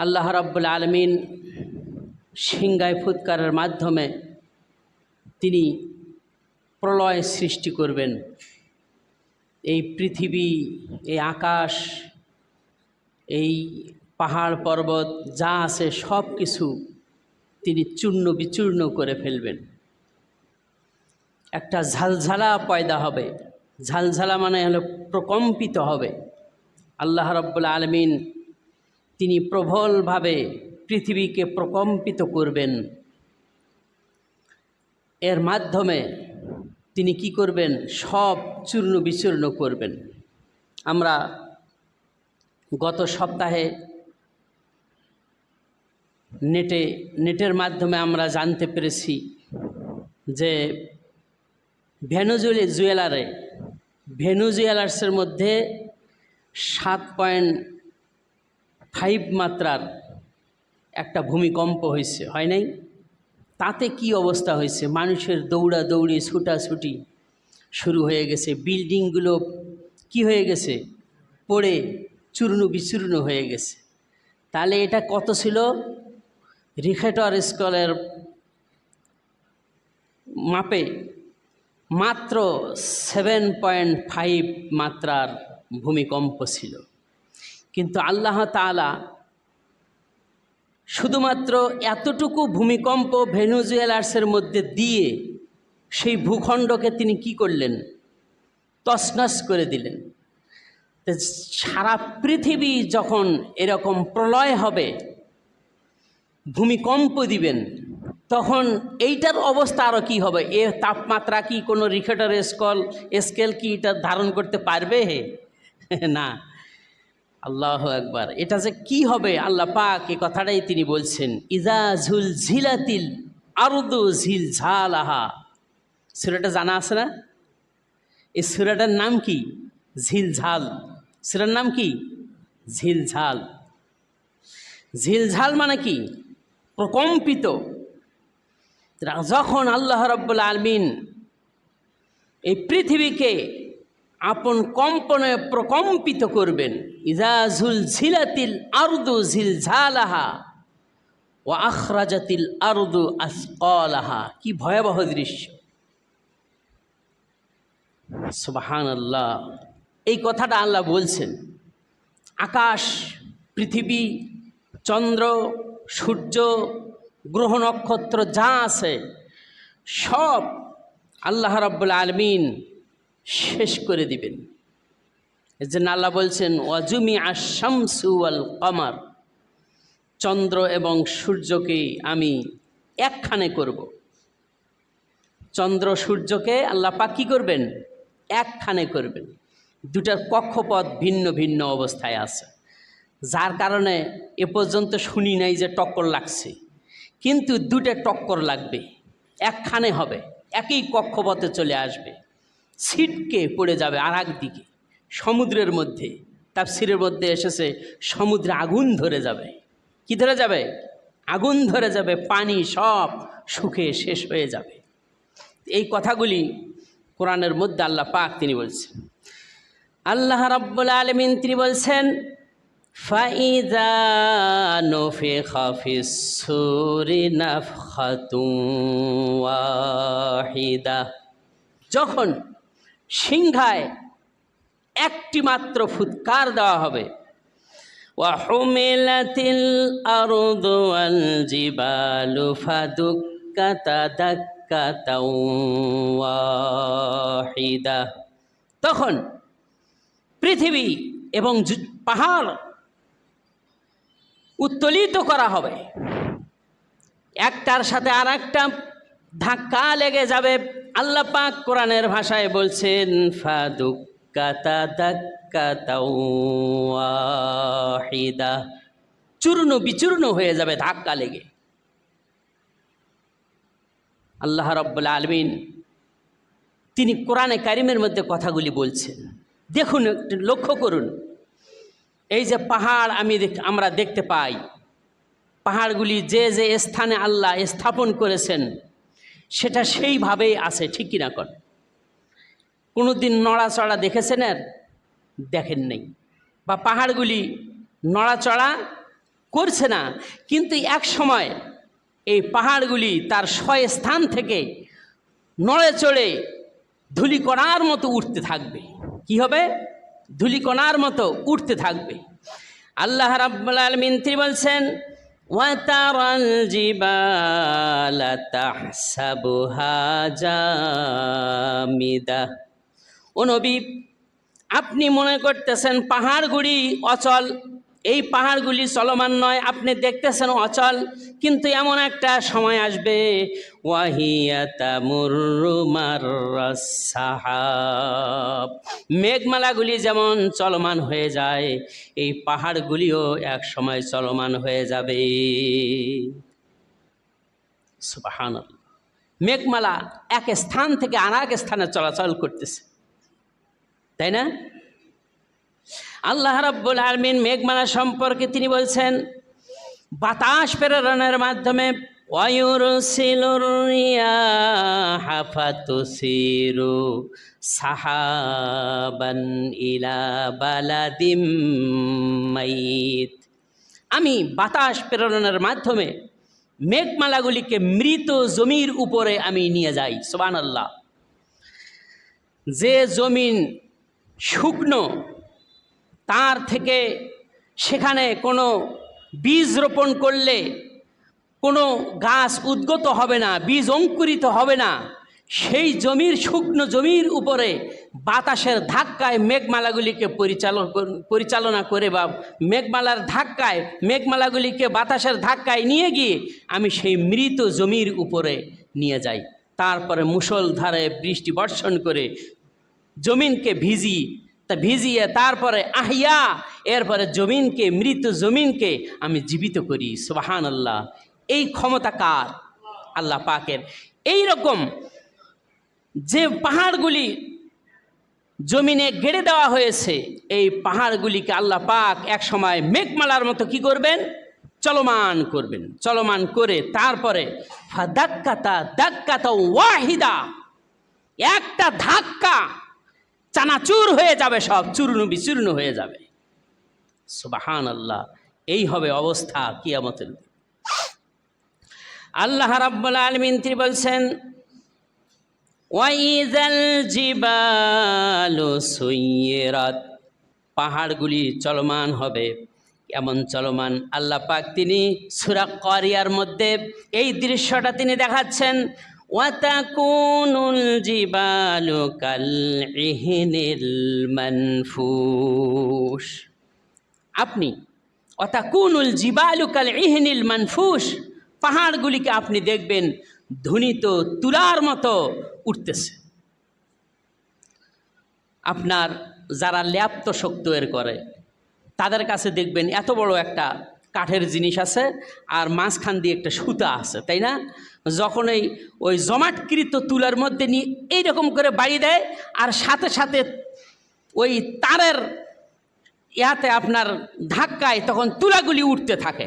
আল্লাহ রাব্বুল আলামিন সিংহায় ফুৎকারের মাধ্যমে তিনি প্রলয় সৃষ্টি করবেন। এই পৃথিবী, এই আকাশ, এই পাহাড় পর্বত যা আছে সব কিছু তিনি চূর্ণ বিচূর্ণ করে ফেলবেন। একটা ঝালঝালা পয়দা হবে। ঝালঝালা মানে হলো প্রকম্পিত হবে। আল্লাহ রাব্বুল আলামিন তিনি প্রবলভাবে পৃথিবীকে প্রকম্পিত করবেন। এর মাধ্যমে তিনি কি করবেন? সব চূর্ণ বিচূর্ণ করবেন। আমরা গত সপ্তাহে নেটের মাধ্যমে আমরা জানতে পেরেছি যে ভেনেজুয়েলার্সের মধ্যে 7.5 মাত্রার একটা ভূমিকম্প হয়েছে, হয় নাই? তাতে কি অবস্থা হয়েছে? মানুষের দৌড়াদৌড়ি ছুটাছুটি শুরু হয়ে গেছে। বিল্ডিংগুলো কি হয়ে গেছে? পড়ে চূর্ণ বিচূর্ণ হয়ে গেছে। তাহলে এটা কত ছিল? রিখটার স্কেলের মাপে মাত্র 7.5 মাত্রার ভূমিকম্প ছিল। কিন্তু আল্লাহ তাআলা শুধুমাত্র এতটুকু ভূমিকম্প ভেনেজুয়েলার্সের মধ্যে দিয়ে সেই ভূখণ্ডকে তিনি কি করলেন? তছনছ করে দিলেন। সারা পৃথিবী যখন এরকম প্রলয় হবে, ভূমিকম্প দিবেন, তখন এইটার অবস্থা আরও কী হবে? এর তাপমাত্রা কি কোনো রিখটার স্কেল কি এটা ধারণ করতে পারবে? না। আল্লাহু আকবার। এটা যে কি হবে, আল্লাহ পাক এই কথাটাই তিনি বলছেন, ইজা ঝুলঝিলাতিল আরদু ঝিলঝালাহা। সূরাটা জানা আছে না? এই সূরাটার নাম কি? ঝিলঝাল। সূরার নাম কি? ঝিলঝাল। ঝিলঝাল মানে কি? প্রকম্পিত। যখন আল্লাহ রাব্বুল আলামিন এই পৃথিবীকে আপন কম্পনে প্রকম্পিত করবেন, ইজা ঝুলঝিলাতিল আরদু ঝিলঝালাহা ওয়া আখরাজাতিল আরদু আসকালাহা। কি ভয়াবহ দৃশ্য! সুবহানাল্লাহ। এই কথাটা আল্লাহ বলছেন। আকাশ, পৃথিবী, চন্দ্র, সূর্য, গ্রহ নক্ষত্র যা আছে সব আল্লাহ রাব্বুল আলামিন শেষ করে দিবেন। এর জন্য আল্লাহ বলছেন, ওয়াজুমি আশ-শামসু ওয়াল কমার। চন্দ্র এবং সূর্যকে আমি একখানে করব। চন্দ্র সূর্যকে আল্লাহ পাক কী করবেন? একখানে করবেন। দুটার কক্ষপথ ভিন্ন ভিন্ন অবস্থায় আছে, যার কারণে এ পর্যন্ত শুনি নাই যে টক্কর লাগছে। কিন্তু দুটা টক্কর লাগবে, একখানে হবে, একই কক্ষপথে চলে আসবে, ছিটকে পড়ে যাবে আর একদিকে সমুদ্রের মধ্যে। তাফসীরের মধ্যে এসেছে সমুদ্রে আগুন ধরে যাবে। কি ধরে যাবে? আগুন ধরে যাবে, পানি সব শুকিয়ে শেষ হয়ে যাবে। এই কথাগুলি কোরআনের মধ্যে আল্লাহ পাক তিনি বলছেন। আল্লাহ রাব্বুল আলামিন তিনি বলছেন, ফাইযা নুফিখা ফিস-সূরি নাফখাতুন ওয়াহিদা। যখন সিংহায় একটি মাত্র ফুৎকার দেওয়া হবে, ওয়া হুমিলাতিল আরদু ওয়াল জিবালু ফাদুক্কাতা দাক্কাতাও ওয়াহিদা। তখন পৃথিবী এবং পাহাড় উত্তোলিত করা হবে, একটার সাথে আর একটা ধাক্কা লেগে যাবে। আল্লাহ পাক কোরআনের ভাষায় বলছেন, ফাদুক্কাতা দাক্কাতাও ওয়াহিদা। চূর্ণ বিচূর্ণ হয়ে যাবে ধাক্কা লেগে। আল্লাহ রাব্বুল আলামিন তিনি কোরআনে কারিমের মধ্যে কথাগুলি বলছেন। দেখুন, একটু লক্ষ্য করুন। এই যে পাহাড় আমরা দেখতে পাই, পাহাড়গুলি যে যে স্থানে আল্লাহ স্থাপন করেছেন সেটা সেইভাবেই আছে, ঠিক কিনা কর? কোনো দিন নড়াচড়া দেখেছেন? আর দেখেন নেই। বা পাহাড়গুলি নড়াচড়া করছে না, কিন্তু এক সময় এই পাহাড়গুলি তার স্থান থেকে নড়ে চড়ে ধূলিকণার মতো উঠতে থাকবে। কি হবে? ধূলিকণার মতো উঠতে থাকবে। আল্লাহ রাব্বুল আলামিন তিনি বলছেন, ওয়াতারাল জিবালা তাহসাবুহা জামিদা। ও নবী, আপনি মনে করতেছেন পাহাড়গুলি অচল, এই পাহাড়গুলি চলমান নয়, আপনি দেখতেছেন অচল, কিন্তু এমন একটা সময় আসবে, ওয়াহিয়া তামুররু মাররাস সাহাব, মেঘমালাগুলি যেমন চলমান হয়ে যায়, এই পাহাড়গুলিও এক সময় চলমান হয়ে যাবে। সুবহানাল্লাহ। মেঘমালা এক স্থান থেকে আর এক স্থানে চলাচল করতেছে, তাই না? আল্লাহ রাব্বুল আলামিন মেঘমালা সম্পর্কে তিনি বলছেন, বাতাস প্রেরণের মাধ্যমে ওয়ায়ুরসিলুর রিয়াহা ফাতুসিরু সাহাবান ইলা বালাদিম মাইত। আমি বাতাস প্রেরণের মাধ্যমে মেঘমালাগুলিকে মৃত জমির উপরে আমি নিয়ে যাই। সুবহানাল্লাহ। যে জমিন শুকনো, তার থেকে সেখানে কোনো বীজ রোপণ করলে কোনো গাছ উদ্গত হবে না, বীজ অঙ্কুরিত হবে না, সেই জমির শুকনো জমির উপরে বাতাসের ধাক্কায় মেঘমালাগুলিকে পরিচালনা করে বা মেঘমালার ধাক্কায় মেঘমালাগুলিকে বাতাসের ধাক্কায় নিয়ে গিয়ে আমি সেই মৃত জমির উপরে নিয়ে যাই। তারপরে মুষলধারে বৃষ্টি বর্ষণ করে জমিনকে ভিজিয়ে তারপরে আহিয়া, এরপরে জমিনকে, মৃত জমিনকে আমি জীবিত করি। সুবহানাল্লাহ। এই ক্ষমতা কার? আল্লাহ পাকের। এই রকম যে পাহাড়গুলি জমিনে গেড়ে দেওয়া হয়েছে, এই পাহাড়গুলিকে আল্লাহ পাক এক সময় মেঘমালার মতো কি করবেন? চলমান করবেন। চলমান করে তারপরে ফাদাক্কাতা দাক্কাতা ওয়াহিদা, একটা ধাক্কা চানাচুর হয়ে যাবে, সব চূর্ণ বিচূর্ণ হয়ে যাবে। সুবহানাল্লাহ। এই হবে অবস্থা কিয়ামতের। আল্লাহ রাব্বুল আলামিন তিনি বলছেন, ওয়াইযাল জিবালু সুয়্যিরাত, পাহাড়গুলি চলমান হবে। এমন চলমান আল্লাহ পাক তিনি সূরা কারিয়ার মধ্যে এই দৃশ্যটা তিনি দেখাচ্ছেন, ওয়াতাকুনুল জিবালু কাল ইহনিল মানফুস। আপনি ওয়াতাকুনুল জিবালু কাল ইহনিল মানফুস, পাহাড়গুলিকে আপনি দেখবেন ধ্বনিত তুলার মতো উঠতেছে। আপনার যারা ল্যাপ্ত শক্ত এর করে, তাদের কাছে দেখবেন এত বড় একটা কাঠের জিনিস আছে আর মাঝখান দিয়ে একটা সুতা আছে, তাই না? যখন ওই জমাটকৃত তুলার মধ্যে নিয়ে এইরকম করে বাড়ি দেয়, আর সাথে সাথে ওই তারের ইয়াতে আপনার ধাক্কায় তখন তুলাগুলি উঠতে থাকে।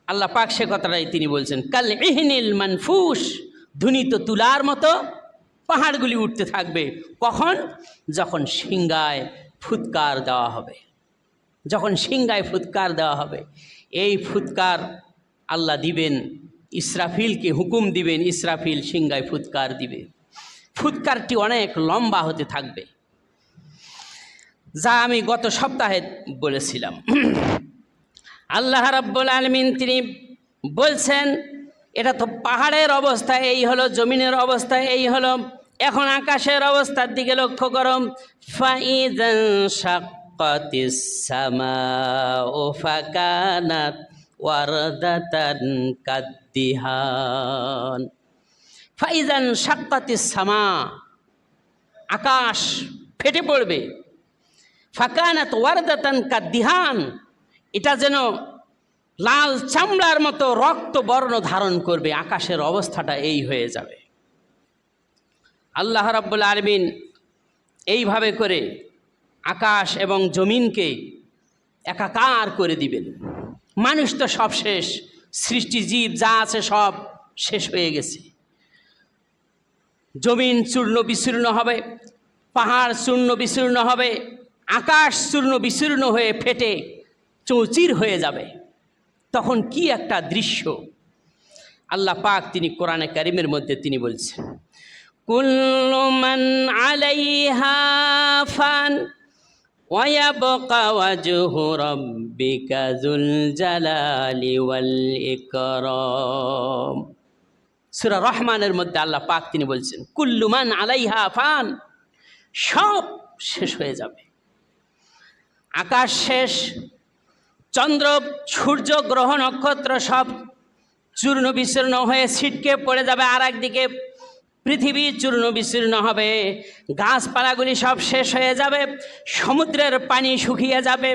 আল্লাহ পাক সে কথাটাই তিনি বলছেন, কাল ইহনিল মানফুস, ধ্বনিত তুলার মতো পাহাড়গুলি উঠতে থাকবে। কখন? যখন সিংহায় ফুৎকার দেওয়া হবে। যখন সিংহায় ফুৎকার দেওয়া হবে, এই ফুৎকার আল্লাহ দিবেন, ইসরাফিলকে হুকুম দিবেন, ইসরাফিল সিংহায় ফুৎকার দিবে। ফুৎকারটি অনেক লম্বা হতে থাকবে, যা আমি গত সপ্তাহে বলেছিলাম। আল্লাহ রাব্বুল আলামিন তিনি বলছেন, এটা তো পাহাড়ের অবস্থা এই হলো, জমিনের অবস্থা এই হলো, এখন আকাশের অবস্থার দিকে লক্ষ্য করো। ফাইযান শাক্কাতিস সামাউ ফাকানাত ওয়ারদাতান কাদ্দিহান। ফাইযান শাক্কাতিস সামা, আকাশ ফেটে পড়বে। ফাকানাত ওয়ারদাতান কাদ্দিহান, এটা যেন লাল চামড়ার মতো রক্ত বর্ণ ধারণ করবে। আকাশের অবস্থাটা এই হয়ে যাবে। আল্লাহ রাব্বুল আলামিন এইভাবে করে আকাশ এবং জমিনকে একাকার করে দিবেন। মানুষ তো সব শেষ, সৃষ্টি জীব যা আছে সব শেষ হয়ে গেছে। জমিন চূর্ণ বিচূর্ণ হবে, পাহাড় চূর্ণ বিচূর্ণ হবে, আকাশ চূর্ণ বিচূর্ণ হয়ে ফেটে চৌচির হয়ে যাবে। তখন কি একটা দৃশ্য! আল্লাহ পাক তিনি কোরআনে কারিমের মধ্যে তিনি বলছেন, কুল্লু মান আলাইহা ফান ওয়া ইয়াবকা ওয়াজহু রাব্বিকা যুল জালালি ওয়াল ইকরাম। সূরা রহমানের মধ্যে আল্লাহ পাক তিনি বলছেন, কুল্লু মান আলাইহা ফান, সব শেষ হয়ে যাবে। আকাশ শেষ, চন্দ্র সূর্য গ্রহ নক্ষত্র সব চূর্ণ বিচূর্ণ হয়ে ছিটকে পড়ে যাবে, আর একদিকে পৃথিবী চূর্ণ বিচূর্ণ হবে, গাছপালাগুলি সব শেষ হয়ে যাবে, সমুদ্রের পানি শুকিয়ে যাবে,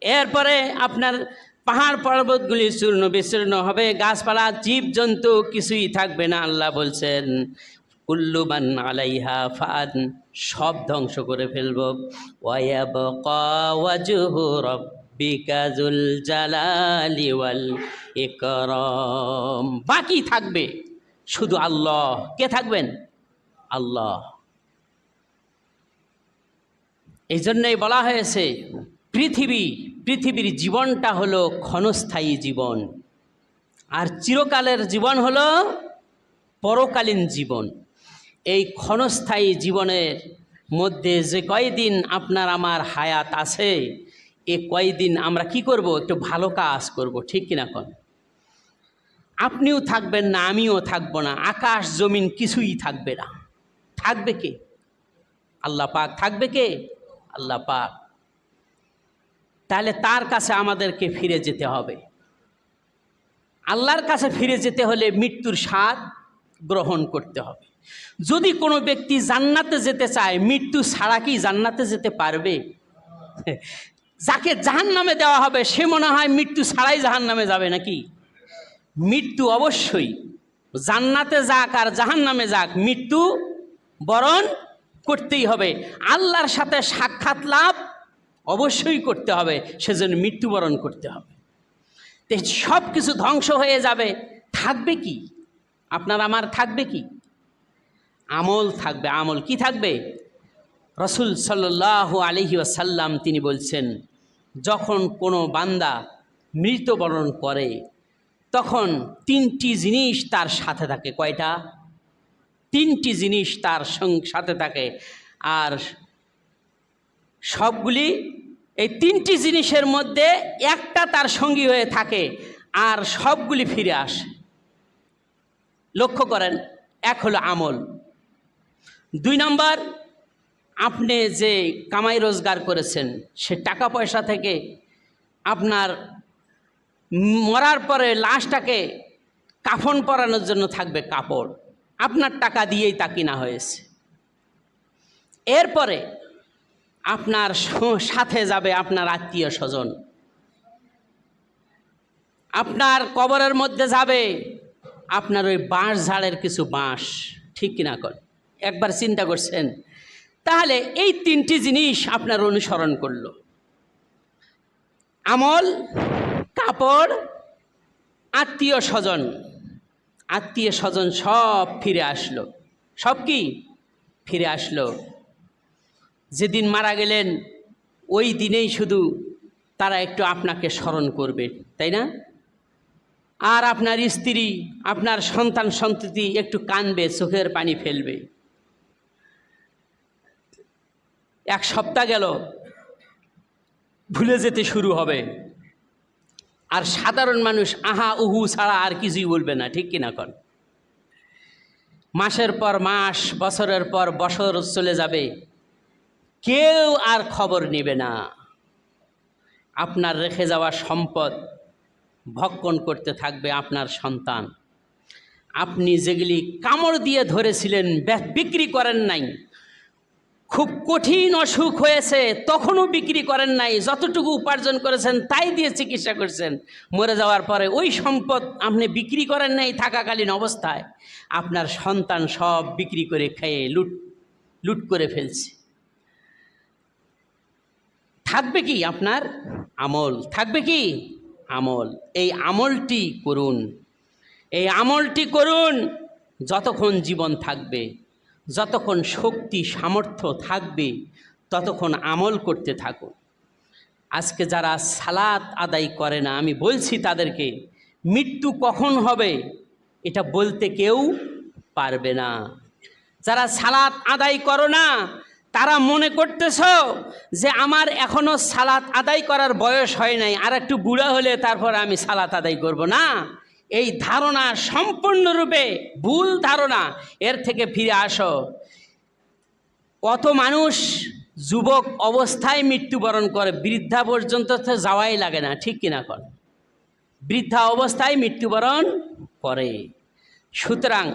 এরপরে আপনার পাহাড় পর্বতগুলি চূর্ণ বিচূর্ণ হবে, গাছপালা জীবজন্তু কিছুই থাকবে না। আল্লাহ বলছেন কুল্লু মান আলাইহা ফান, সব ধ্বংস করে ফেলব। ওয়া ইয়াবকা ওয়াজহু রাব্বিকা যুল জালালি ওয়াল ইকরাম, বাকি থাকবে শুধু আল্লাহ। কে থাকবেন? আল্লাহ। এই জন্যই বলা হয়েছে পৃথিবীর জীবনটা হলো ক্ষণস্থায়ী জীবন, আর চিরকালের জীবন হলো পরকালীন জীবন। এই ক্ষণস্থায়ী জীবনের মধ্যে যে কয়দিন আপনার আমার হায়াত আছে, এ কয়দিন আমরা কি করব? একটু ভালো কাজ করব, ঠিক কিনা কোন? আপনিও থাকবেন না, আমিও থাকবো না, আকাশ জমিন কিছুই থাকবে না। থাকবে কে? আল্লাহ পাক। থাকবে কে? আল্লাহ পাক। তাহলে তার কাছে আমাদেরকে ফিরে যেতে হবে। আল্লাহর কাছে ফিরে যেতে হলে মৃত্যুর স্বাদ গ্রহণ করতে হবে। যদি কোনো ব্যক্তি জান্নাতে যেতে চায়, মৃত্যু ছাড়া কি জান্নাতে যেতে পারবে? যাকে জাহান্নামে দেওয়া হবে সে মনে হয় মৃত্যু ছাড়াই জাহান্নামে যাবে নাকি? মৃত্যু অবশ্যই, জান্নাতে যাক আর জাহান্নামে যাক, মৃত্যু বরণ করতেই হবে। আল্লাহর সাথে সাক্ষাৎ লাভ অবশ্যই করতে হবে, সেজন্য মৃত্যুবরণ করতে হবে। তো সব কিছু ধ্বংস হয়ে যাবে, থাকবে কি? আপনার আমার থাকবে কি? আমল থাকবে। আমল কি থাকবে? রাসূল সাল্লাল্লাহু আলাইহি ওয়াসাল্লাম তিনি বলছেন, যখন কোনো বান্দা মৃত্যুবরণ করে তখন তিনটি জিনিস তার সাথে থাকে। কয়টা? তিনটি জিনিস তার সাথে থাকে, আর সবগুলি এই তিনটি জিনিসের মধ্যে একটা তার সঙ্গী হয়ে থাকে, আর সবগুলি ফিরে আসে। লক্ষ্য করেন, এক হলো আমল। 2 নম্বর, আপনি যে কামাই রোজগার করেছেন সে টাকা পয়সা থেকে আপনার মরার পরে লাশটাকে কাফন পরানোর জন্য থাকবে কাপড়, আপনার টাকা দিয়েই তা কিনা হয়েছে। এরপরে আপনার সাথে যাবে আপনার আত্মীয় স্বজন, আপনার কবরের মধ্যে যাবে আপনার ওই বাঁশ ঝাড়ের কিছু বাঁশ, ঠিক কিনা কর? একবার চিন্তা করছেন? তাহলে এই তিনটি জিনিস আপনার অনুসরণ করলো, আমল, কাপড়, আত্মীয় স্বজন। আত্মীয় স্বজন সব ফিরে আসলো। সব কি ফিরে আসলো? যেদিন মারা গেলেন ওই দিনেই শুধু তারা একটু আপনাকে স্মরণ করবে, তাই না? আর আপনার স্ত্রী, আপনার সন্তান সন্ততি একটু কাঁদবে, চোখের পানি ফেলবে। 1 সপ্তাহ গেল, ভুলে যেতে শুরু হবে, আর সাধারণ মানুষ আহা উহু ছাড়া আর কিছুই বলবে না, ঠিক কিনা কন? মাসের পর মাস, বছরের পর বছর চলে যাবে, কেউ আর খবর নেবে না। আপনার রেখে যাওয়া সম্পদ ভক্ষণ করতে থাকবে আপনার সন্তান। আপনি যেগুলি কামড় দিয়ে ধরেছিলেন, বিক্রি করেন নাই, খুব কঠিন অসুখ হয়েছে তখনও বিক্রি করেন নাই, যতটুকু উপার্জন করেছেন তাই দিয়ে চিকিৎসা করছেন, মরে যাওয়ার পরে ওই সম্পদ আপনি বিক্রি করেন নাই থাকাকালীন অবস্থায়, আপনার সন্তান সব বিক্রি করে খেয়ে লুট করে ফেলছে। থাকবে কি আপনার? আমল। থাকবে কি? আমল। এই আমলটি করুন, এই আমলটি করুন যতক্ষণ জীবন থাকবে, যতক্ষণ শক্তি সামর্থ্য থাকবে ততক্ষণ আমল করতে থাকুন। আজকে যারা সালাত আদায় করে না, আমি বলছি তাদেরকে মৃত্যু কখন হবে এটা বলতে কেউ পারবে না। যারা সালাত আদায় করো না তারা মনে করতেছ যে আমার এখনো সালাত আদায় করার বয়স হয় নাই, আর একটু বুড়া হলে তারপর আমি সালাত আদায় করব না। এই ধারণা সম্পূর্ণরূপে ভুল ধারণা। এর থেকে ফিরে আসো। কত মানুষ যুবক অবস্থায় মৃত্যুবরণ করে, বৃদ্ধা পর্যন্ত তো যাওয়াই লাগে না, ঠিক কিনা কর? বৃদ্ধা অবস্থায় মৃত্যুবরণ করে। সুতরাং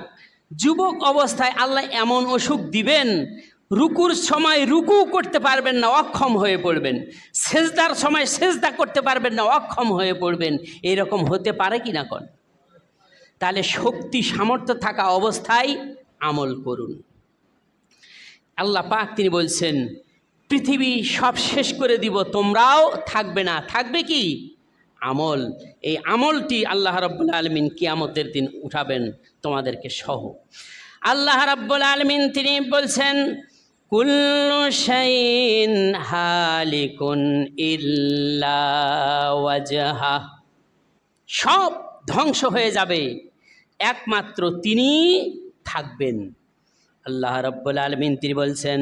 যুবক অবস্থায় আল্লাহ এমন অসুখ দিবেন, রুকুর সময় রুকু করতে পারবেন না, অক্ষম হয়ে পড়বেন। সেজদার সময় সেজদা করতে পারবেন না, অক্ষম হয়ে পড়বেন। এইরকম হতে পারে কি না কন? তাহলে শক্তি সামর্থ্য থাকা অবস্থায় আমল করুন। আল্লাহ পাক তিনি বলছেন পৃথিবী সব শেষ করে দিব, তোমরাও থাকবে না, থাকবে কি? আমল। এই আমলটি আল্লাহ রাব্বুল আলামিন কিয়ামতের দিন উঠাবেন তোমাদেরকে সহ। আল্লাহ রাব্বুল আলামিন তিনি বলছেন কুল্লু শাইইন হালিকুন ইল্লা ওয়াজহা, সব ধ্বংস হয়ে যাবে, একমাত্র তিনি থাকবেন। আল্লাহ রাব্বুল আলামিন তিনি বলছেন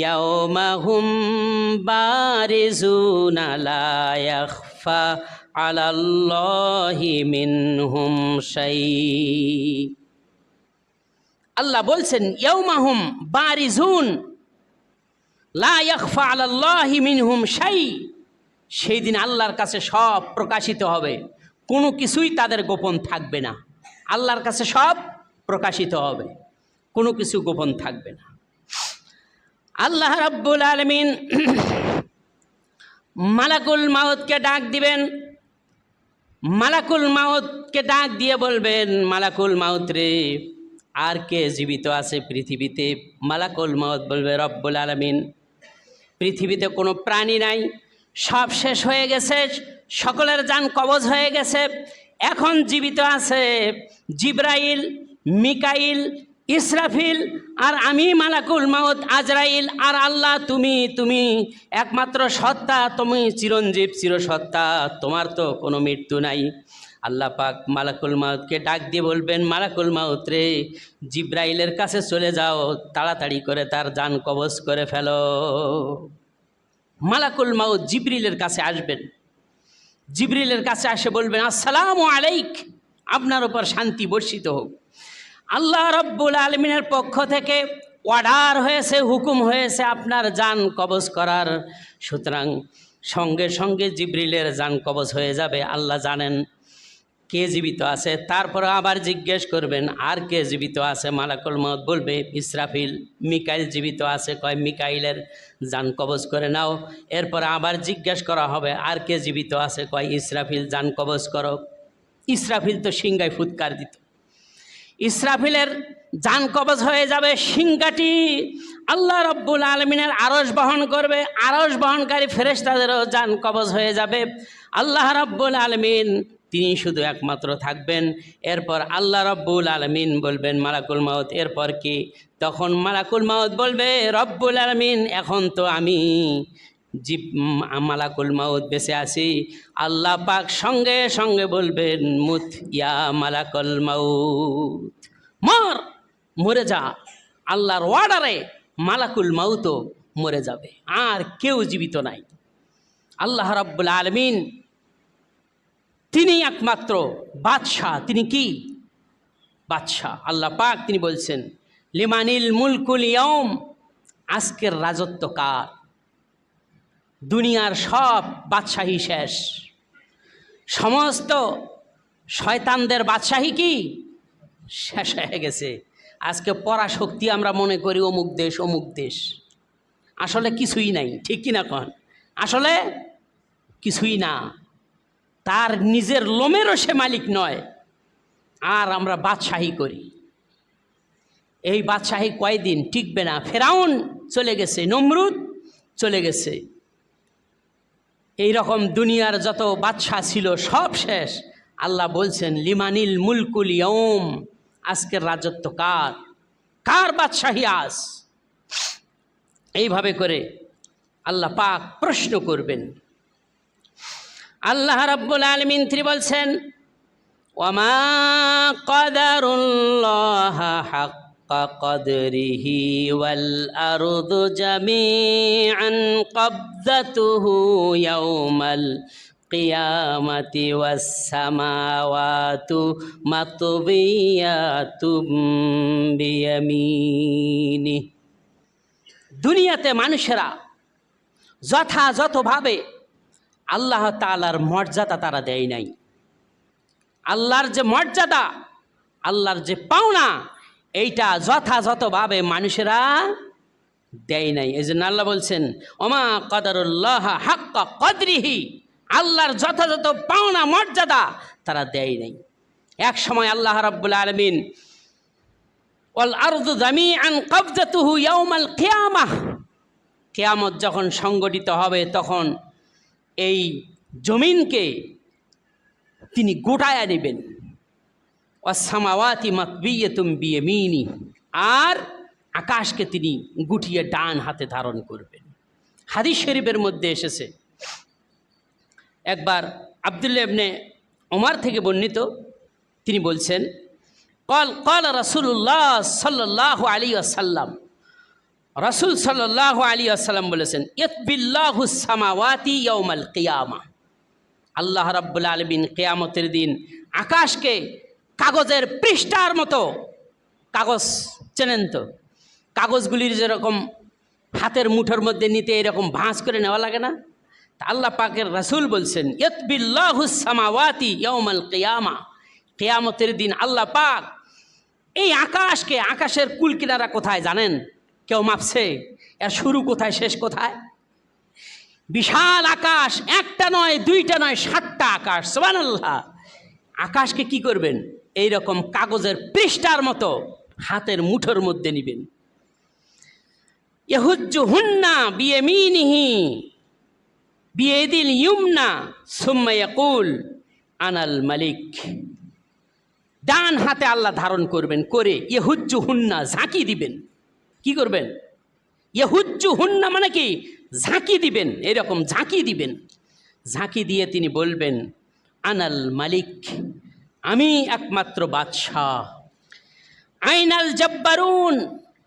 ইয়াউমা হুম বারিজুনা লা ইয়াখফা আলাল্লাহি মিনহুম শাই। আল্লাহ বলছেন ইয়াউমা হুম বারিজুন লা ইয়াখফা আলাল্লাহি মিনহুম শাই। সেই দিন আল্লাহর কাছে সব প্রকাশিত হবে, কোনো কিছুই তাদের গোপন থাকবে না। আল্লাহর কাছে সব প্রকাশিত হবে, কোনো কিছু গোপন থাকবে না। আল্লাহ রাব্বুল আলামিন মালাকুল মাউতকে ডাক দিবেন। মালাকুল মাউতকে ডাক দিয়ে বলবেন মালাকুল মাউত রে, আর কে জীবিত আছে পৃথিবীতে? মালাকুল মাউত বলবে রব্বুল আলামিন পৃথিবীতে কোনো প্রাণী নাই, সব শেষ হয়ে গেছে, সকলের জান কবজ হয়ে গেছে। এখন জীবিত আছে জিব্রাইল, মিকাইল, ইসরাফিল, আর আমি মালাকুল মাউত আজরাইল। আর আল্লাহ তুমি একমাত্র সত্তা, তুমি চিরঞ্জীব চিরসত্তা, তোমার তো কোনো মৃত্যু নাই। আল্লাহ পাক মালাকুল মাউতকে ডাক দিয়ে বলবেন মালাকুল মাউত রে, জিব্রাইলের কাছে চলে যাও, তাড়াতাড়ি করে তার জান কবজ করে ফেলো। মালাকুল মাউত জিবরিলের কাছে আসবেন। জিবরিলের কাছে আসে বলবেন আসসালামু আলাইক, আপনার উপর শান্তি বর্ষিত হোক। আল্লাহ রাব্বুল আলামিনের পক্ষ থেকে অর্ডার হয়েছে, হুকুম হয়েছে আপনার জান কবজ করার। সুতরাং সঙ্গে সঙ্গে জিবরিলের জান কবজ হয়ে যাবে। আল্লাহ জানেন কে জীবিত আছে। তারপরে আবার জিজ্ঞেস করবেন আর কে জীবিত আছে? মালাকুল মাউত বলবে ইসরাফিল। মিকাইল জীবিত আছে, কয় মিকাইলের জান কবজ করে নাও। এরপরে আবার জিজ্ঞেস করা হবে আর কে জীবিত আছে? কয় ইসরাফিল, জান কবজ করো। ইসরাফিল তো সিংহায় ফুৎকার দিত। ইসরাফিলের জান কবজ হয়ে যাবে, সিংহাটি আল্লাহ রাব্বুল আলামিনের আরশ বহন করবে। আরশ বহনকারী ফেরেশতাদেরও জান কবজ হয়ে যাবে। আল্লাহ রাব্বুল আলামিন তিনি শুধু একমাত্র থাকবেন। এরপর আল্লাহ রাব্বুল আলামিন বলবেন মালাকুল মাউত এরপর কি? তখন মালাকুল মাউত বলবে রব্বুল আলামিন এখন তো আমি মালাকুল মাউত বেঁচে আছি। আল্লাহ পাক সঙ্গে সঙ্গে বলবেন মুত ইয়া মালাকুল মাউত, মর, মরে যা। আল্লাহর অর্ডারে মালাকুল মাউতও মরে যাবে, আর কেউ জীবিত নাই। আল্লাহ রাব্বুল আলামিন তিনি একমাত্র বাদশাহ। তিনি কি? বাদশাহ। আল্লাহ পাক তিনি বলছেন লিমানিল মুলকুল ইয়াউম, আজকের রাজত্ব কার? দুনিয়ার সব বাদশাহী শেষ, সমস্ত শয়তানদের বাদশাহী কি শেষ হয়ে গেছে। আজকে পরাশক্তি আমরা মনে করি অমুক দেশ অমুক দেশ, আসলে কিছুই নাই, ঠিক কিনা কন? আসলে কিছুই না। তার নিজের লোমেরও সে মালিক নয়, আর আমরা বাদশাহী করি। এই বাদশাহী কয়দিন টিকবে না। ফেরাউন চলে গেছে, নমরুদ চলে গেছে, এই রকম দুনিয়ার যত বাদশাহ ছিল সব শেষ। আল্লাহ বলছেন লিমানিল মুলকুল ইয়াউম, আজকের রাজত্ব কার? কার বাদশাহী আজ? এইভাবে করে আল্লাহ পাক প্রশ্ন করবেন। আল্লাহ রাব্বুল আলামিন তিনি বলছেন, ওয়ামা কদারুল্লাহ হাক্কা কদরিহি ওয়াল আরদু জামিআন কবদাতুহু ইয়াউমাল কিয়ামাতি ওয়াস সামাওয়াতু মাতবিয়াতুম বিয়ামিনি। দুনিয়াতে মানুষেরা যথাযথভাবে আল্লাহ তাআলার মর্যাদা তারা দেয় নাই। আল্লাহর যে মর্যাদা, আল্লাহর যে পাওনা, এইটা যথাযথভাবে মানুষেরা দেয় নাই। এই জন্য আল্লাহ বলছেন, ওমা কদরুল্লাহ হাক্কা কদরিহি, আল্লাহর যথাযথ পাওনা মর্যাদা তারা দেয় নাই। এক সময় আল্লাহ রাব্বুল আলামিন ওয়াল আরদু জামিআন কবজাতুহু ইয়াউমাল কিয়ামাহ, কিয়ামত যখন সংগঠিত হবে তখন এই জমিনকে তিনি গোটায়া নেবেন। ওয়াসসামাওয়াতি মাতবিয়াতুম বিয়ামিনি, আর আকাশকে তিনি গুটিয়ে ডান হাতে ধারণ করবেন। হাদিস শরীফের মধ্যে এসেছে, একবার আব্দুল্লাহ ইবনে ওমর থেকে বর্ণিত, তিনি বলছেন, قال রাসূলুল্লাহ সাল্লাল্লাহু আলাইহি ওয়াসাল্লাম, রাসূল সাল্লাল্লাহু আলাইহি ওয়াসাল্লাম বলেছেন, ইয়াতবিল্লাহুস সামাওয়াতি ইয়াউমাল কিয়ামা, আল্লাহ রাব্বুল আলামিন কিয়ামতের দিন আকাশকে কাগজের পৃষ্ঠার মতো, কাগজ চেনেন তো, কাগজগুলির যেরকম হাতের মুঠোর মধ্যে নিতে এরকম ভাঁজ করে নেওয়া লাগে না, তা আল্লাহ পাকের রাসূল বলছেন, ইয়াতবিল্লাহুস সামাওয়াতি ইয়াউমাল কিয়ামা, কিয়ামতের দিন আল্লাহ পাক এই আকাশকে, আকাশের কুল কিনারা কোথায় জানেন? কেউ মাপছে এর শুরু কোথায় শেষ কোথায়? বিশাল আকাশ, একটা নয় দুইটা নয় 7টা আকাশ, সুবহানাল্লাহ। আকাশকে কি করবেন? এই রকম কাগজের পৃষ্ঠার মতো হাতের মুঠোর মধ্যে নেবেন। ইয়াহুজ্জুহুন্না বিয়ামিনিহি বিয়াদিল ইউমনা সুম্মা ইয়াকুল আনাল মালিক, ডান হাতে আল্লাহ ধারণ করবেন, করে ইয়াহুজ্জুহুন্না ঝাঁকি দিবেন। কি করবেন? ইয়াহুজ্জুহুন্না মানে কি? ঝাঁকি দিবেন, এরকম ঝাঁকি দিবেন। ঝাঁকি দিয়ে তিনি বলবেন, আনাল মালিক, আমি একমাত্র বাদশাহ। আইনাল জব্বারুন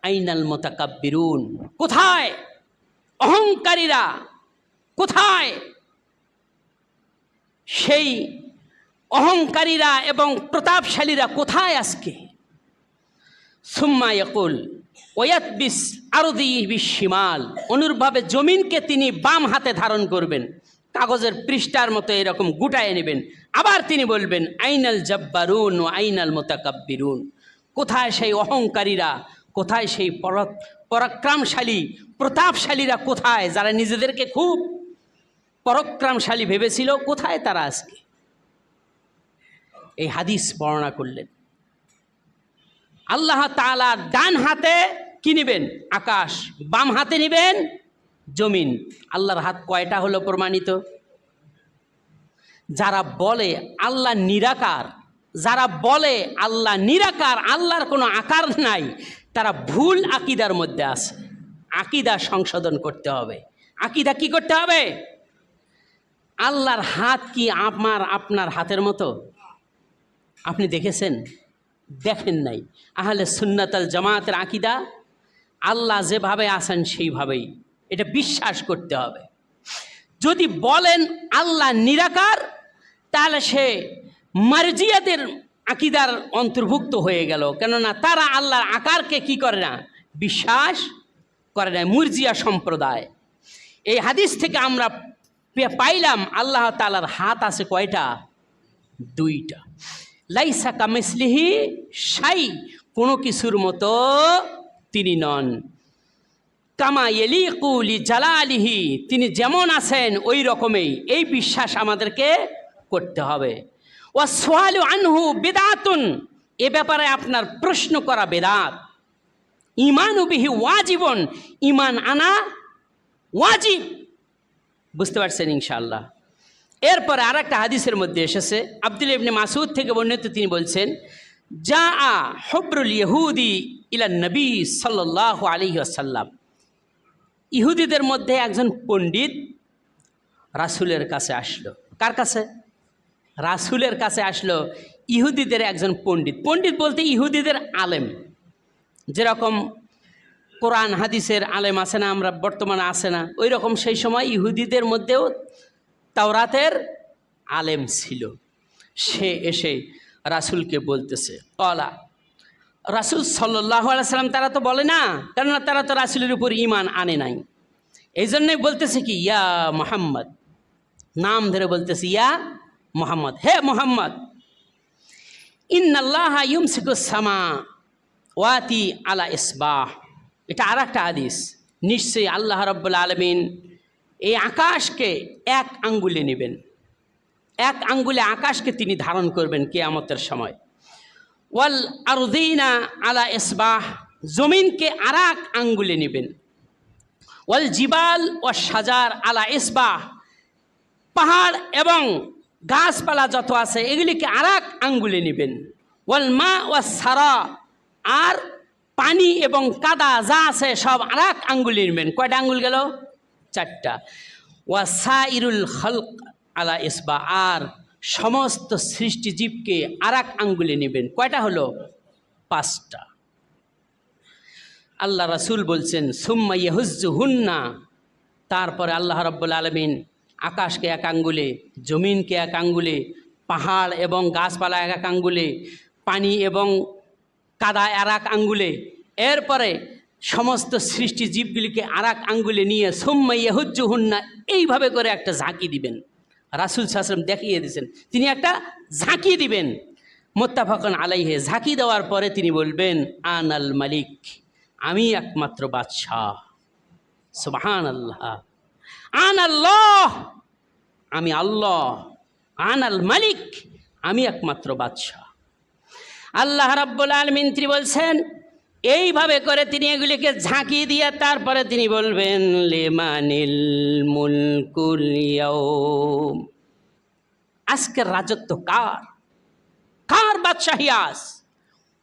আইনাল মুতাকাব্বিরুন, কোথায় অহংকারীরা, কোথায় সেই অহংকারীরা এবং প্রতাপশালীরা কোথায় আজকে? সুম্মা ইয়াকুল ওয়ায়াতবিস আরদি বিশিমাল, অনুরূপভাবে জমিনকে তিনি বাম হাতে ধারণ করবেন, কাগজের পৃষ্ঠার মতো এরকম গুটায় নেবেন। আবার তিনি বলবেন, আইনাল জব্বারুন ও আইনাল মুতাকাব্বিরুন, কোথায় সেই অহংকারীরা, কোথায় সেই পরাক্রমশালী প্রতাপশালীরা, কোথায় যারা নিজেদেরকে খুব পরাক্রমশালী ভেবেছিল, কোথায় তারা আজকে? এই হাদিস বর্ণনা করলেন। আল্লাহ তাআলা ডান হাতে কি নেবেন? আকাশ, বাম হাতে নেবেন জমিন। আল্লাহর হাত কয়টা হলো প্রমাণিত? যারা বলে আল্লাহ নিরাকার, যারা বলে আল্লাহ নিরাকার, আল্লাহর কোনো আকার নাই, তারা ভুল আকীদার মধ্যে আছে। আকীদা সংশোধন করতে হবে। আকীদা কি করতে হবে? আল্লাহর হাত কি আপনার হাতের মতো? আপনি দেখেছেন? দেখেন নাই। আহলে সুন্নাত আল জামাতের আকীদা, আল্লাহ যেভাবে আছেন সেইভাবেই, এটা বিশ্বাস করতে হবে। যদি বলেন আল্লাহ নিরাকার, তাহলে সে মারজিয়াদের আকীদার অন্তর্ভুক্ত হয়ে গেল, কেননা তারা আল্লাহর আকারকে কি করে না? বিশ্বাস করে না, মুরজিয়া সম্প্রদায়। এই হাদিস থেকে আমরা পাইলাম আল্লাহ তাআলার হাত আছে কয়টা? 2টা। লাইসা কামিসলিহি শাই, কোনো কিছুর মতো তিনি নন। কামা ইয়ালিকু লিজালালিহি, তিনি যেমন আছেন ওই রকমই, এই বিশ্বাস আমাদেরকে করতে হবে। ওয়াসওয়ালু আনহু বিদআতুন, এ ব্যাপারে আপনার প্রশ্ন করা বেদাত। ঈমানু বিহি ওয়াজিবুন, ঈমান আনা ওয়াজিব। বুঝতে পারছেন ইনশাআল্লাহ। এরপরে আর একটা হাদিসের মধ্যে এসেছে, আব্দুল্লাহ ইবনে মাসউদ থেকে বর্ণিত, তিনি বলছেন, জাআ হুবরুল ইহুদি ইলা নবী সাল্লাল্লাহু আলাইহি ওয়াসাল্লাম, ইহুদিদের মধ্যে একজন পণ্ডিত রাসূলের কাছে আসলো। কার কাছে? রাসূলের কাছে আসলো ইহুদিদের একজন পণ্ডিত। পণ্ডিত বলতে ইহুদিদের আলেম, যেরকম কোরআন হাদিসের আলেম আছে না, আমরা বর্তমানে আছে না, ওই রকম সেই সময় ইহুদিদের মধ্যেও তাওরাতের আলেম ছিল। সে এসে রাসূলকে বলতেছে, কলা রাসূল সাল্লাল্লাহু আলাইহি সাল্লাম, তারা তো বলে না, কেননা তারা তো রাসূলের উপর ঈমান আনে নাই। এই জন্যই বলতেছে কি, ইয়া মুহাম্মদ, নাম ধরে বলতেছে, ইয়া মুহাম্মদ, হে মুহাম্মদ, ইন্নাল্লাহা ইউমসিকুস সামাওয়াতি আলা ইসবাহ। এটা আর একটা হাদিস। নিশ্চয়ই আল্লাহ রাব্বুল আলামিন এই আকাশকে এক আঙ্গুলে নেবেন, এক আঙ্গুলে আকাশকে তিনি ধারণ করবেন কিয়ামতের সময়। ওয়াল আরদিনা আলা ইসবাহ, জমিনকে আর এক আঙ্গুলে নেবেন। ওয়াল জিবাল ও সাজার আলা ইসবাহ, পাহাড় এবং গাছপালা যত আছে এগুলিকে আর এক আঙ্গুলে নেবেন। ওয়াল মা ওয়া সারা, আর পানি এবং কাদা যা আছে সব আর এক আঙ্গুলে নেবেন। কয়টা আঙ্গুল গেল? 4টা। ওয়া সাইরুল খলক আলা ইসবাহ, আর সমস্ত সৃষ্টিজীবকে আর এক আঙ্গুলে নেবেন। কয়টা হলো? 5টা। আল্লাহ রাসূল বলছেন সুম্মা ইয়াহুজ্জুহুন্না, তারপরে আল্লাহ রাব্বুল আলামিন আকাশকে এক আঙ্গুলে, জমিনকে এক আঙ্গুলে, পাহাড় এবং গাছপালা এক এক আঙ্গুলে, পানি এবং কাদা আর এক আঙ্গুলে, এরপরে সমস্ত সৃষ্টি জীবগুলিকে আর এক আঙ্গুলে নিয়ে সুম্মা ইয়াহুজ্জুহুন্না, এইভাবে করে একটা ঝাঁকি দিবেন। রাসূল সাল্লাল্লাহু আলাইহি ওয়াসাল্লাম দেখিয়ে দিয়েছেন, তিনি একটা ঝাঁকি দিবেন। মুত্তাফাকুন আলাইহি। ঝাঁকি দেওয়ার পরে তিনি বলবেন, আনাল মালিক, আমি একমাত্র বাদশাহ। সুবহানাল্লাহ। আনাল্লাহ, আমি আল্লাহ। আনাল মালিক, আমি একমাত্র বাদশাহ। আল্লাহ রাব্বুল আলামিন তিনি বলছেন, এইভাবে করে তিনি এগুলিকে ঝাঁকি দিয়ে তারপরে তিনি বলবেন, লিমানিল মুলকুল ইয়াউম, আজকের রাজত্ব কার? কার বাদশাহী আজ?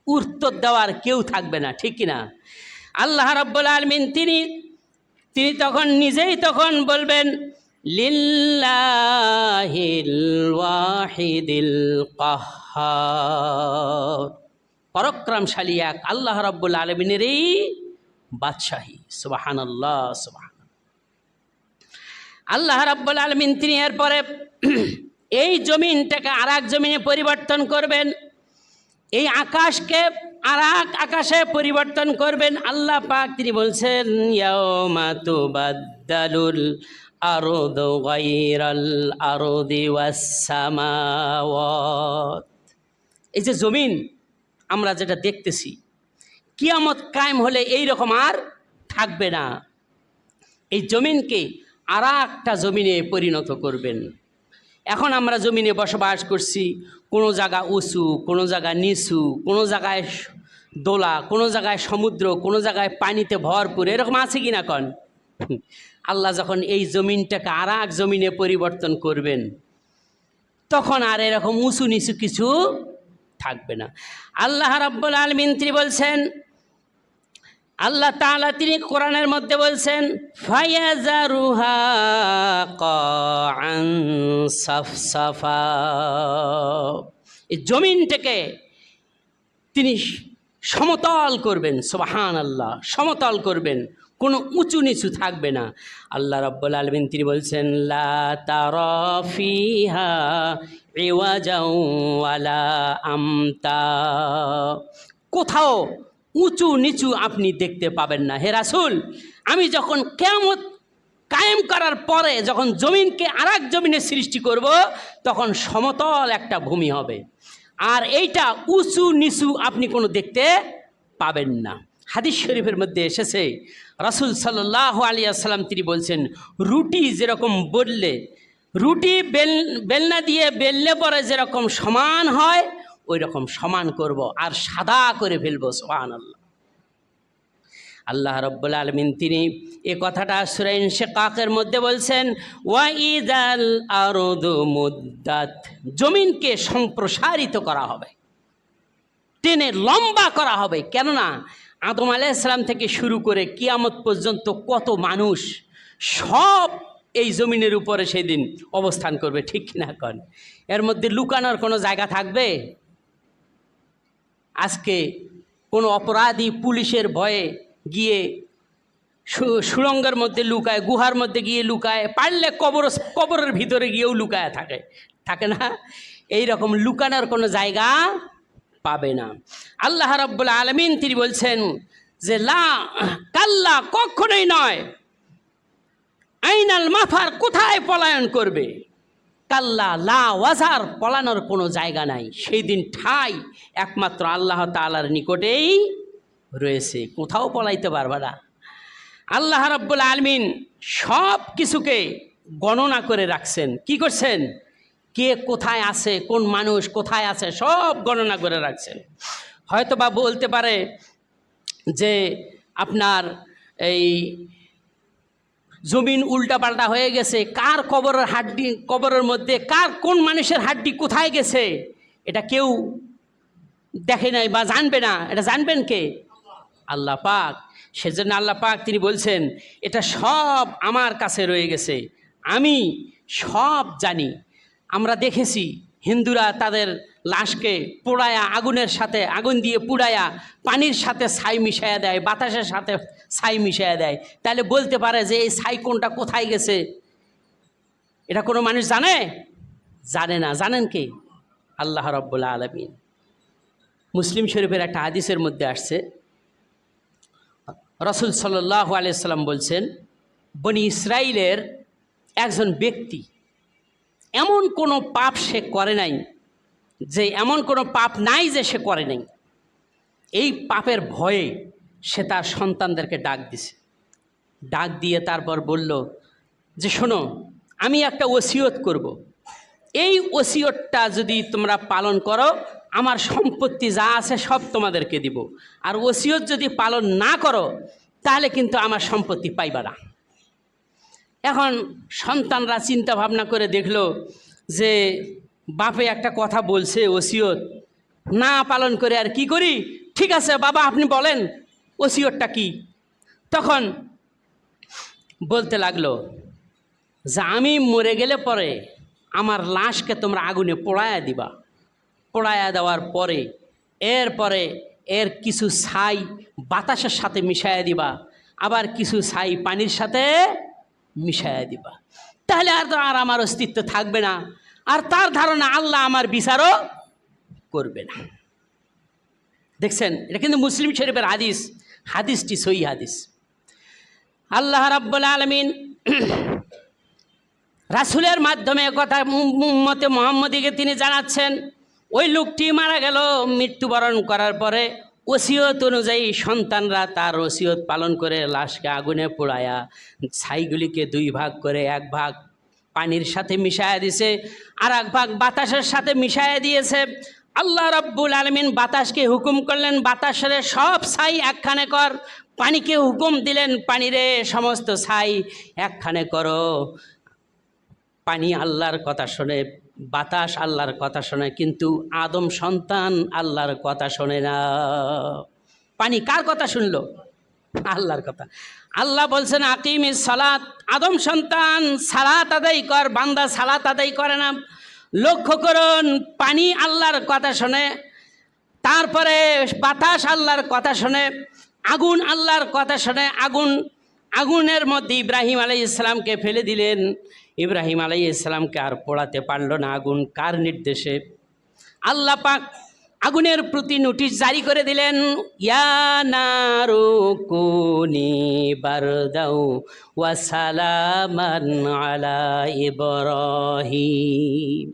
উত্তর দেওয়ার কেউ থাকবে না, ঠিক কিনা? আল্লাহ রাব্বুল আলামিন তিনি তখন নিজেই তখন বলবেন, লিল্লাহিল ওয়াহিদিল কাহ্হার, পরাক্রমশালী এক আল্লাহ রাব্বুল আলামিনেরই বাদশাহী। সুবহানাল্লাহ, সুবহানাল্লাহ। আল্লাহ রাব্বুল আলামিন তিনি এরপরে এই জমিনটাকে আর এক জমিনে পরিবর্তন করবেন, এই আকাশকে আর এক আকাশে পরিবর্তন করবেন। আল্লাহ পাক তিনি বলছেন, ইয়াউমা তুবাদদালুল আরদু গায়রাল আরদি ওয়াস সামাওয়াত। এই যে জমিন আমরা যেটা দেখতেছি, কিয়ামত কায়েম হলে এই রকম আর থাকবে না। এই জমিনকে আর একটা জমিনে পরিণত করবেন। এখন আমরা জমিনে বসবাস করছি, কোনো জায়গা উঁচু, কোনো জায়গা নিচু, কোনো জায়গায় দোলা, কোনো জায়গায় সমুদ্র, কোনো জায়গায় পানিতে ভরপুর, এরকম আছে কি না কন? আল্লাহ যখন এই জমিনটাকে আর এক জমিনে পরিবর্তন করবেন, তখন আর এরকম উঁচু নিচু কিছু থাকবে না। আল্লাহ রাব্বুল আলামিন তিনি বলছেন, আল্লাহ তাআলা তিনি কোরআনের মধ্যে বলছেন, ফায়াজারুহা কাআন সাফসাফা, এই জমিনটাকে তিনি সমতল করবেন। সুবহানাল্লাহ, সমতল করবেন, কোনো উঁচু নিচু থাকবে না। আল্লাহ রাব্বুল আলামিন তিনি বলছেন, লা তারা ফিহা ইওয়াজাও ওয়ালা আমতা, কোথাও উঁচু নিচু আপনি দেখতে পাবেন না। হে রাসূল, আমি যখন কিয়ামত কায়েম করার পরে যখন জমিনকে আর এক জমিনে সৃষ্টি করব, তখন সমতল একটা ভূমি হবে, আর এইটা উঁচু নিচু আপনি কোনো দেখতে পাবেন না। হাদিস শরীফের মধ্যে এসেছে, রাসূল সাল্লাল্লাহু আলাইহি ওয়াসাল্লাম তিনি বলছেন, রুটি যেরকম বললে, রুটি বেলনা দিয়ে বেললে পরে যেরকম সমান হয়, ওই রকম সমান করব আর সাদা করে ফেলবো। সুবহানাল্লাহ। আল্লাহ রাব্বুল আলামিন তিনি এই কথাটা সূরা ইনশিকাকের মধ্যে বলছেন, ওয়া ইযাল আরদু মুদ্দাত, জমিনকে সম্প্রসারিত করা হবে, টেনে লম্বা করা হবে। কেননা আদম আলাইহিস সালাম থেকে শুরু করে কিয়ামত পর্যন্ত কত মানুষ, সব এই জমিনের উপরে সেই দিন অবস্থান করবে, ঠিক কিনা কন? এর মধ্যে লুকানোর কোনো জায়গা থাকবে? আজকে কোনো অপরাধী পুলিশের ভয়ে গিয়ে সুড়ঙ্গের মধ্যে লুকায়, গুহার মধ্যে গিয়ে লুকায়, পারলে কবরের ভিতরে গিয়েও লুকায় থাকে না? এই রকম লুকানোর কোনো জায়গা পাবে না। আল্লাহ রাব্বুল আলামিন তিনি বলছেন যে লা কাল্লা, কখনোই নয়, আইনাল মাফার, কোথায় পলায়ন করবে? কাল্লা লা ওয়াজার, পলানোর কোনো জায়গা নাই। সেই দিন ঠাই একমাত্র আল্লাহ তাআলার নিকটেই রয়েছে, কোথাও পলাইতে পারবে না। আল্লাহ রাব্বুল আলামিন সব কিছুকে গণনা করে রাখছেন। কি করছেন? কে কোথায় আছে, কোন মানুষ কোথায় আছে, সব গণনা করে রাখছেন। হয়তো বা বলতে পারে যে আপনার এই জমিন উল্টাপাল্টা হয়ে গেছে, কার কবরের হাড্ডি, কবরের মধ্যে কার কোন মানুষের হাড্ডি কোথায় গেছে এটা কেউ দেখে নাই বা জানবে না। এটা জানবেন কে? আল্লাহ পাক। সেজন্য আল্লাহ পাক তিনি বলছেন এটা সব আমার কাছে রয়ে গেছে, আমি সব জানি। আমরা দেখেছি হিন্দুরা তাদের লাশকে পোড়ায়া, আগুনের সাথে আগুন দিয়ে পুড়ায়া পানির সাথে ছাই মিশাইয়া দেয়, বাতাসের সাথে ছাই মিশাইয়া দেয়। তাহলে বলতে পারে যে এই ছাই কোনটা কোথায় গেছে এটা কোনো মানুষ জানে? জানে না। জানেন কে? আল্লাহ রাব্বুল আলামিন। মুসলিম শরীফের একটা হাদিসের মধ্যে আসছে, রাসূল সাল্লাল্লাহু আলাইহি সাল্লাম বলছেন, বনি ইসরাইলের একজন ব্যক্তি এমন কোনো পাপ সে করে নাই, যে এমন কোনো পাপ নাই যে সে করে নাই। এই পাপের ভয়ে সে তার সন্তানদেরকে ডাক দিছে। ডাক দিয়ে তারপর বলল যে শোনো, আমি একটা ওসিয়ত করব, এই ওসিয়তটা যদি তোমরা পালন করো আমার সম্পত্তি যা আছে সব তোমাদেরকে দিব, আর ওসিয়ত যদি পালন না করো তাহলে কিন্তু আমার সম্পত্তি পাইবা না। এখন সন্তানরা চিন্তা ভাবনা করে দেখলো যে বাপে একটা কথা বলছে, ওসিয়ত না পালন করে আর কি করি, ঠিক আছে বাবা আপনি বলেন ওসিয়তটা কি। তখন বলতে লাগলো যে আমি মরে গেলে পরে আমার লাশকে তোমরা আগুনে পোড়ায়া দিবা, পোড়ায়া দেওয়ার পরে এরপরে এর কিছু ছাই বাতাসের সাথে মিশাইয়া দিবা, আবার কিছু ছাই পানির সাথে মিশাইয়া দিবা, তাহলে আর আমার অস্তিত্ব থাকবে না, আর তার ধারণা আল্লাহ আমার বিচারও করবে না। দেখছেন, এটা কিন্তু মুসলিম শরীফের হাদিস, হাদিসটি সহিহ হাদিস। আল্লাহ রাব্বুল আলামিন রাসূলের মাধ্যমে কথা উম্মতে মুহাম্মদীকে তিনি জানাচ্ছেন, ওই লোকটি মারা গেল, মৃত্যুবরণ করার পরে ওসিয়ত অনুযায়ী সন্তানরা তার ওসিয়ত পালন করে লাশকে আগুনে পোড়ায়া ছাইগুলিকে দুই ভাগ করে, এক ভাগ পানির সাথে মিশায়া দিয়েছে, আর এক ভাগ বাতাসের সাথে মিশায়া দিয়েছে। আল্লাহ রাব্বুল আলামিন বাতাসকে হুকুম করলেন, বাতাসের সব ছাই একখানে কর। পানিকে হুকুম দিলেন, পানিরে সমস্ত ছাই একখানে করো। পানি আল্লাহর কথা শোনে, বাতাস আল্লাহর কথা শোনে, কিন্তু আদম সন্তান আল্লাহর কথা শোনে না। পানি কার কথা শুনলো? আল্লাহর কথা। আল্লাহ বলছেন আকিমিস সালাত, আদম সন্তান সালাত আদায় কর, বান্দা সালাত আদায় করে না। লক্ষ্য করুন, পানি আল্লাহর কথা শোনে, তারপরে বাতাস আল্লাহর কথা শোনে, আগুন আল্লাহর কথা শোনে। আগুনের মধ্যে ইব্রাহিম আলাইহিস সালামকে ফেলে দিলেন, ইব্রাহিম আলাইহিস সালামকে আর পোড়াতে পারল না। আগুন কার নির্দেশে? আল্লাহ পাক আগুনের প্রতি নোটিশ জারি করে দিলেন, ইয়া নারু কুনি বারদাও ওয়া সালামান আলা ইব্রাহিম।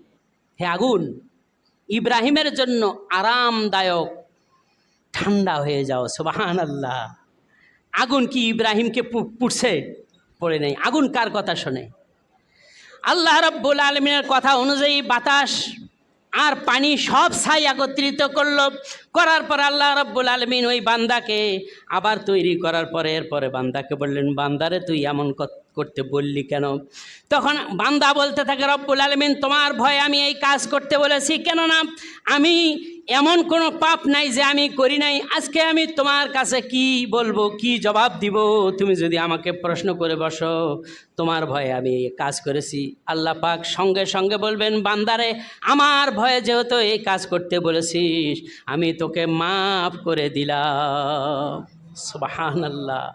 হে আগুন, ইব্রাহিমের জন্য আরামদায়ক ঠান্ডা হয়ে যাও। সুবহানাল্লাহ। আগুন কি ইব্রাহিমকে পুড়ছে? পড়ে নেই। আগুন কার কথা শোনে? আল্লাহ রাব্বুল আলামিনের কথা অনুযায়ী বাতাস আর পানি সব ছাই একত্রিত করলো। করার পর আল্লাহ রাব্বুল আলামিন ওই বান্দাকে আবার তৈরি করার পরে এরপরে বান্দাকে বললেন, বান্দারে তুই এমন করতে বললি কেন? তখন বান্দা বলতে থাকে, রব্বুল আলামিন তোমার ভয়ে আমি এই কাজ করতে বলেছি, কেননা আমি এমন কোনো পাপ নাই যে আমি করি নাই। আজকে আমি তোমার কাছে কি বলবো, কি জবাব দিব? তুমি যদি আমাকে প্রশ্ন করে বসো, তোমার ভয়ে আমি এই কাজ করেছি। আল্লাহ পাক সঙ্গে সঙ্গে বলবেন, বান্দারে আমার ভয়ে যেহেতু এই কাজ করতে বলেছিস, আমি তোকে মাফ করে দিলাম। সুবহানাল্লাহ।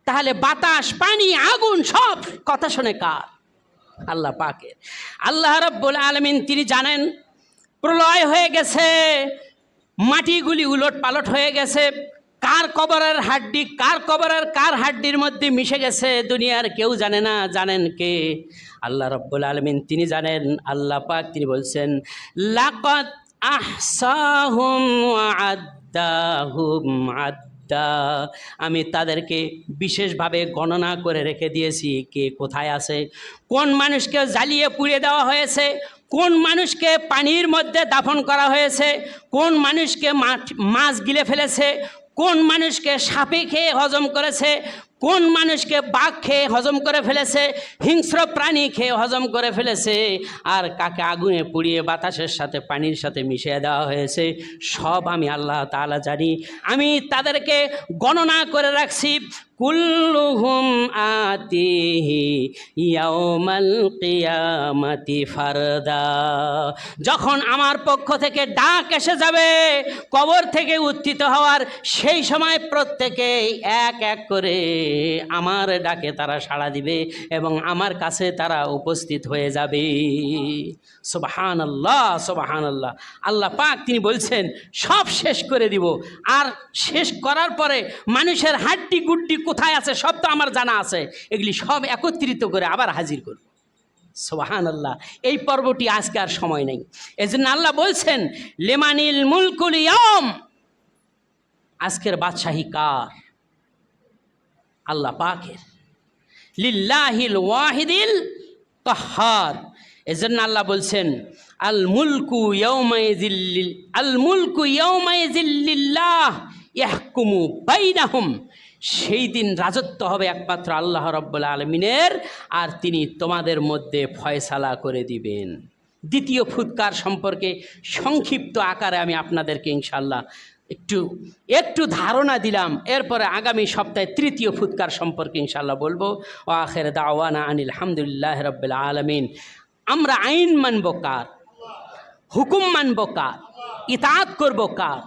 তাহলে বাতাস, পানি, আগুন সব কথা শোনে কার? আল্লাহ পাকের। আল্লাহ রাব্বুল আলামিন তিনি জানেন প্রলয় হয়ে গেছে, মাটিগুলি উলট পালট হয়ে গেছে, কার কবরের হাড্ডি কার কবরের কার হাড্ডির মধ্যে মিশে গেছে দুনিয়ার কেউ জানে না। জানেন কে? আল্লাহ রাব্বুল আলামিন তিনি জানেন। আল্লাহ পাক তিনি বলছেন, লাকাদ আহসাহুম ওয়া আদ্দাহুম আদ্দা। আমি তাদেরকে বিশেষভাবে গণনা করে রেখে দিয়েছি, কে কোথায় আছে। কোন মানুষকে জ্বালিয়ে পুড়িয়ে দেওয়া হয়েছে, কোন মানুষকে পানির মধ্যে দাফন করা হয়েছে, কোন মানুষকে মাছ গিলে ফেলেছে, কোন মানুষকে সাপে খেয়ে হজম করেছে, কোন মানুষকে বাঘ খেয়ে হজম করে ফেলেছে, হিংস্র প্রাণী খেয়ে হজম করে ফেলেছে, আর কাকে আগুনে পুড়িয়ে বাতাসের সাথে পানির সাথে মিশিয়ে দেওয়া হয়েছে, সব আমি আল্লাহ তাআলা জানি। আমি তাদেরকে গণনা করে রাখছি। কুল্লুহুম আতিহি ইয়াউমাল কিয়ামাতি ফারদা। যখন আমার পক্ষ থেকে ডাক এসে যাবে কবর থেকে উত্থিত হওয়ার, সেই সময় প্রত্যেকেই এক এক করে আমার ডাকে তারা সাড়া দিবে এবং আমার কাছে তারা উপস্থিত হয়ে যাবে। সুবহানাল্লাহ, সুবহানাল্লাহ। আল্লাহ পাক তিনি বলছেন সব শেষ করে দিব, আর শেষ করার পরে মানুষের হাড্ডি গুড্ডি কোথায় আছে সব তো আমার জানা আছে, এগুলি সব একত্রিত করে আবার হাজির করব। সুবহানাল্লাহ। এই পর্বটি আজকে আর সময় নেই। এজন্য আল্লাহ বলছেন, লিমানিল মুলকুল ইয়াউম। আজকের বাদশাহী কার? আল্লাহ পাকের। লিল্লাহিল ওয়াহিদিল কাহ্হার। এজন্য আল্লাহ বলছেন, আল মুলকু ইয়াউমাইযিল লিল্লাহ ইয়াহকুমু বাইনাহুম। সেই দিন রাজত্ব হবে একমাত্র আল্লাহ রাব্বুল আলামিনের, আর তিনি তোমাদের মধ্যে ফয়সালা করে দিবেন। দ্বিতীয় ফুৎকার সম্পর্কে সংক্ষিপ্ত আকারে আমি আপনাদেরকে ইনশাআল্লাহ একটু ধারণা দিলাম। এরপরে আগামী সপ্তাহে তৃতীয় ফুৎকার সম্পর্কে ইনশাআল্লাহ বলবো। ও আখির দাওয়ানা আনিল হামদুলিল্লাহি রাব্বিল আলামিন। আমরা আইন মানব কার? হুকুম মানব কার? ইতাআত করব কার?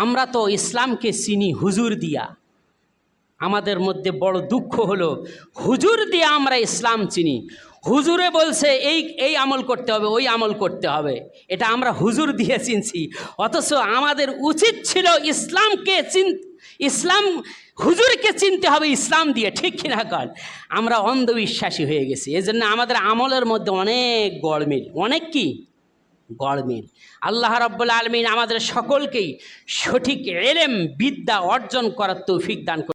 আমরা তো ইসলামকে চিনি হুজুর দিয়া। আমাদের মধ্যে বড় দুঃখ হলো, হুজুর দিয়ে আমরা ইসলাম চিনি। হুজুরে বলছে এই আমল করতে হবে, ওই আমল করতে হবে, এটা আমরা হুজুর দিয়ে চিনছি। অথচ আমাদের উচিত ছিল ইসলাম হুজুরকে চিনতে হবে ইসলাম দিয়ে, ঠিক কিনা কর? আমরা অন্ধবিশ্বাসী হয়ে গেছি। এজন্য আমাদের আমলের মধ্যে অনেক গড়মিল, অনেক কি গড়মিল। আল্লাহ রাব্বুল আলামিন আমাদের সকলকেই সঠিক ইলম বিদ্যা অর্জন করার তৌফিক দান করুন।